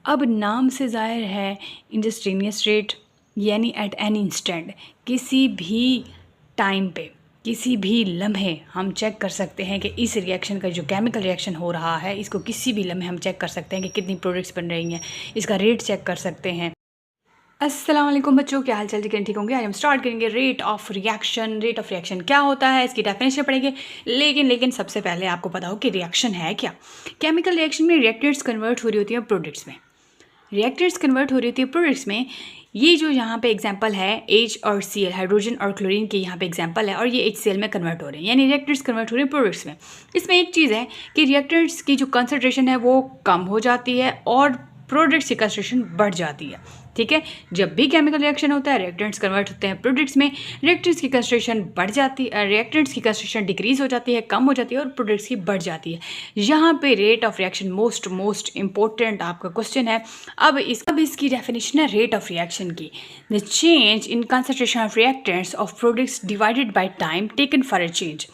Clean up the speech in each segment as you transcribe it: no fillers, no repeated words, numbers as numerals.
अब नाम से ज़ाहिर है इंस्टेंटेनियस रेट, यानी एट एनी इंस्टेंट, किसी भी टाइम पे, किसी भी लम्हे हम चेक कर सकते हैं कि इस रिएक्शन का जो केमिकल रिएक्शन हो रहा है इसको किसी भी लम्हे हम चेक कर सकते हैं कि कितनी प्रोडक्ट्स बन रही हैं, इसका रेट चेक कर सकते हैं। अस्सलाम वालेकुम बच्चों, क्या हाल चाल जी? ठीक होंगे। आज हम स्टार्ट करेंगे rate of reaction. Rate of reaction क्या होता है, इसकी डेफिनेशन पढ़ेंगे। लेकिन सबसे पहले आपको पता हो कि रिएक्शन है क्या। केमिकल रिएक्शन में रिएक्टेंट्स कन्वर्ट हो रही होती है प्रोडक्ट्स में। रिएक्टेंट्स कन्वर्ट हो रही होती है प्रोडक्ट्स में। ये जो यहाँ पे एग्जांपल है H और Cl, हाइड्रोजन और क्लोरीन के यहाँ पे एग्जांपल है, और ये HCl में कन्वर्ट हो रहे हैं, यानी रिएक्टेंट्स कन्वर्ट हो रहे हैं प्रोडक्ट्स में। इसमें एक चीज़ है कि रिएक्टेंट्स की जो कंसनट्रेशन है वो कम हो जाती है और प्रोडक्ट्स की कंसनट्रेशन बढ़ जाती है। ठीक है, जब भी केमिकल रिएक्शन होता है रिएक्टेंट्स कन्वर्ट होते हैं प्रोडक्ट्स में, रिएक्टेंट्स की कंसंट्रेशन बढ़ जाती है, रिएक्टेंट्स की कंसंट्रेशन डिक्रीज हो जाती है, कम हो जाती है, और प्रोडक्ट्स की बढ़ जाती है। यहाँ पे rate of reaction most important आपका क्वेश्चन है। अब इसकी डेफिनेशन है रेट ऑफ रिएक्शन की, the change in concentration of reactants of products divided by time taken for a change.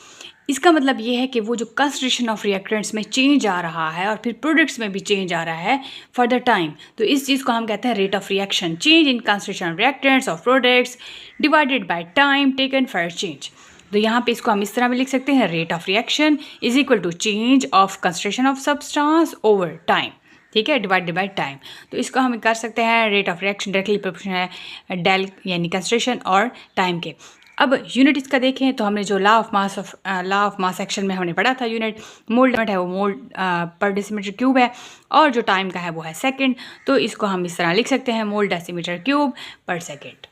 इसका मतलब ये है कि वो जो कंसंट्रेशन ऑफ रिएक्टेंट्स में चेंज आ रहा है और फिर प्रोडक्ट्स में भी चेंज आ रहा है फॉर द टाइम, तो इस चीज़ को हम कहते हैं rate of reaction. Change in concentration of reactants of products divided by time taken for change. तो यहाँ पे इसको हम इस तरह भी लिख सकते हैं, rate of reaction is equal to change of concentration of substance over time. ठीक है, डिवाइडेड बाय टाइम। तो इसको हम कर सकते हैं rate of reaction directly proportional है डेल यानी कंसंट्रेशन और टाइम के। अब यूनिट इसका देखें तो हमने जो लॉ ऑफ मास एक्शन में हमने पढ़ा था, यूनिट मोल है वो मोल पर डेसीमीटर क्यूब है, और जो टाइम का है वो है सेकंड। तो इसको हम इस तरह लिख सकते हैं, मोल डेसीमीटर क्यूब पर सेकंड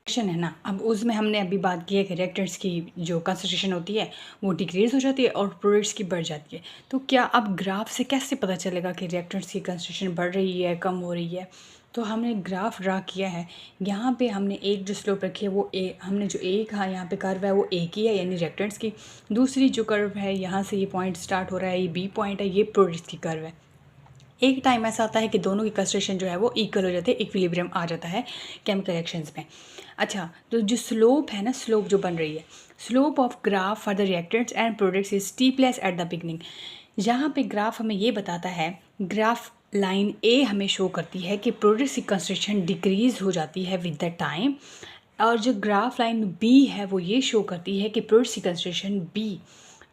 एक्शन है ना। अब उसमें हमने अभी बात की है कि रिएक्टेंट्स की जो कंसंट्रेशन होती है वो डिक्रीज हो जाती है और प्रोडक्ट्स की बढ़ जाती है। तो क्या अब ग्राफ से कैसे पता चलेगा कि रिएक्टेंट्स की कंसंट्रेशन बढ़ रही है, कम हो रही है? तो हमने ग्राफ ड्रा किया है। यहाँ पे हमने एक जो स्लोप रखी है वो हमने जो एक यहाँ पे कर्व है वो ए की है, यानी रिएक्टेंट्स की। दूसरी जो कर्व है यहाँ से ये पॉइंट स्टार्ट हो रहा है, ये बी पॉइंट है, ये प्रोडक्ट्स की कर्व है। एक टाइम ऐसा आता है कि दोनों की कंसंट्रेशन जो है वो इक्वल हो जाती है, इक्विलिब्रियम आ जाता है केमिकल रिएक्शंस में। अच्छा, तो जो स्लोप है ना, स्लोप जो बन रही है, slope of graph for the reactants and products is steepest at the beginning. यहाँ पे ग्राफ हमें ये बताता है, ग्राफ लाइन ए हमें शो करती है कि प्रोडक्ट्स की कंसंट्रेशन डिक्रीज हो जाती है विद द टाइम, और जो ग्राफ लाइन बी है वो ये शो करती है कि प्रोडक्ट्स की कंसंट्रेशन बी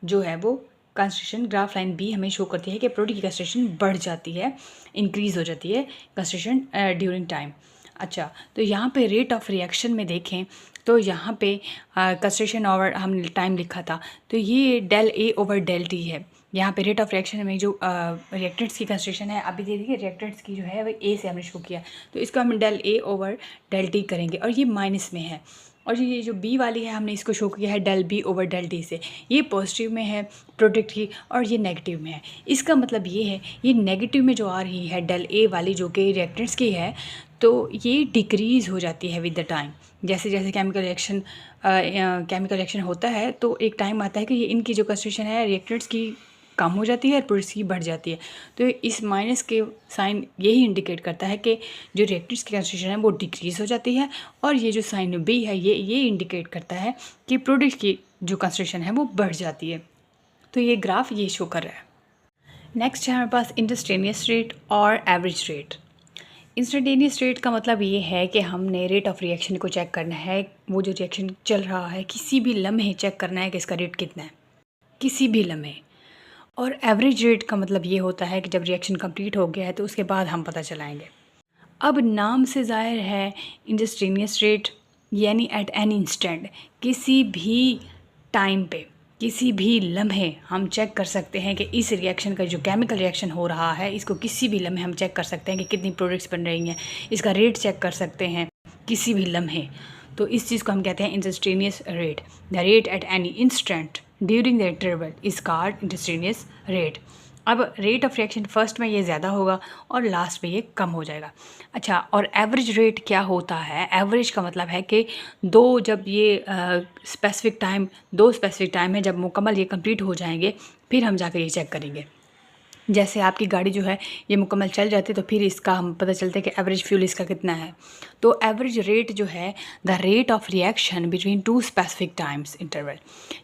जो है वो कंसंट्रेशन, ग्राफ लाइन बी हमें शो करती है कि प्रोडक्ट की कंसंट्रेशन बढ़ जाती है, इंक्रीज़ हो जाती है कंसंट्रेशन ड्यूरिंग टाइम। अच्छा, तो यहाँ पे रेट ऑफ रिएक्शन में देखें तो यहाँ पे कंसंट्रेशन ओवर हमने टाइम लिखा था, तो ये del A over del T है। यहाँ पे रेट ऑफ रिएक्शन में जो रिएक्टेंट्स की कंसंट्रेशन है, अभी देखिए रिएक्टेंट्स की जो है वो ए से हमने शो किया, तो इसको हम del A over del T करेंगे, और ये माइनस में है। और ये जो बी वाली है हमने इसको शो किया है del B over del D से, ये पॉजिटिव में है प्रोडक्ट की और ये नेगेटिव में है। इसका मतलब ये है, ये नेगेटिव में जो आ रही है डेल ए वाली जो कि रिएक्टेंट्स की है, तो ये डिक्रीज़ हो जाती है विद द टाइम। जैसे जैसे केमिकल रिएक्शन होता है तो एक टाइम आता है कि ये इनकी जो कंसंट्रेशन है रिएक्टेंट्स की कम हो जाती है और प्रोडक्ट्स की बढ़ जाती है। तो इस माइनस के साइन यही इंडिकेट करता है कि जो रिएक्टेंट्स की कंसंट्रेशन है वो डिक्रीज़ हो जाती है, और ये जो साइन बी है ये इंडिकेट करता है कि प्रोडक्ट की जो कंसंट्रेशन है वो बढ़ जाती है। तो ये ग्राफ ये शो कर रहा है। नेक्स्ट है हमारे पास इंस्टेंटेनियस रेट और एवरेज रेट। इंस्टेंटेनियस रेट का मतलब ये है कि हमने रेट ऑफ रिएक्शन को चेक करना है, वो जो रिएक्शन चल रहा है किसी भी लम्हे चेक करना है कि इसका रेट कितना है, किसी भी लम्हे। और एवरेज रेट का मतलब ये होता है कि जब रिएक्शन कंप्लीट हो गया है तो उसके बाद हम पता चलाएंगे। अब नाम से ज़ाहिर है इंस्टेंटेनियस रेट, यानी एट एनी इंस्टेंट, किसी भी टाइम पे, किसी भी लम्हे हम चेक कर सकते हैं कि इस रिएक्शन का जो केमिकल रिएक्शन हो रहा है इसको किसी भी लम्हे हम चेक कर सकते हैं कि कितनी प्रोडक्ट्स बन रही हैं, इसका रेट चेक कर सकते हैं किसी भी लम्हे। तो इस चीज़ को हम कहते हैं instantaneous rate. The rate at any instant during the interval is called instantaneous rate. अब रेट ऑफ रिएक्शन फर्स्ट में ये ज़्यादा होगा और लास्ट में ये कम हो जाएगा। अच्छा, और एवरेज रेट क्या होता है? एवरेज का मतलब है कि जब ये स्पेसिफिक टाइम है जब मुकम्मल ये कंप्लीट हो जाएंगे फिर हम जाकर ये चेक करेंगे। जैसे आपकी गाड़ी जो है ये मुकम्मल चल जाती है तो फिर इसका हम पता चलता है कि एवरेज फ्यूल इसका कितना है। तो एवरेज रेट जो है the rate of reaction between two specific times interval,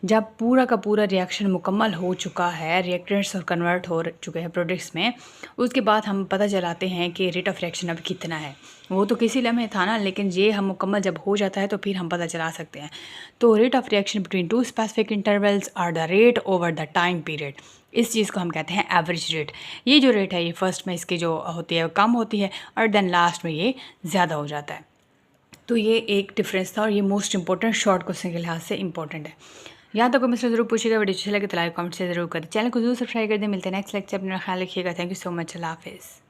जब पूरा का पूरा रिएक्शन मुकम्मल हो चुका है, रिएक्टेंट्स और कन्वर्ट हो चुके हैं प्रोडक्ट्स में, उसके बाद हम पता चलाते हैं कि रेट ऑफ रिएक्शन अब कितना है। वो तो किसी लम्हे था ना, लेकिन ये हम मुकम्मल जब हो जाता है तो फिर हम पता चला सकते हैं। तो rate of reaction between two specific intervals are the rate over the time period, इस चीज़ को हम कहते हैं एवरेज रेट। ये जो रेट है ये फर्स्ट में इसकी जो होती है वो कम होती है और देन लास्ट में ये ज़्यादा हो जाता है। तो ये एक डिफरेंस था और ये मोस्ट इंपॉर्टेंट शॉर्ट क्वेश्चन के लिहाज से इंपॉर्टेंट है। यहाँ तक मुझसे ज़रूर पूछेगा, वीडियो अच्छी लगे तो लाइक कमेंट से ज़रूर करें, चैनल को जरूर सब्सक्राइब कर दें। मिलते हैं नेक्स्ट लेक्चर, अपना ख्याल रखिएगा। थैंक यू सो मच, अल्लाह हाफिज़।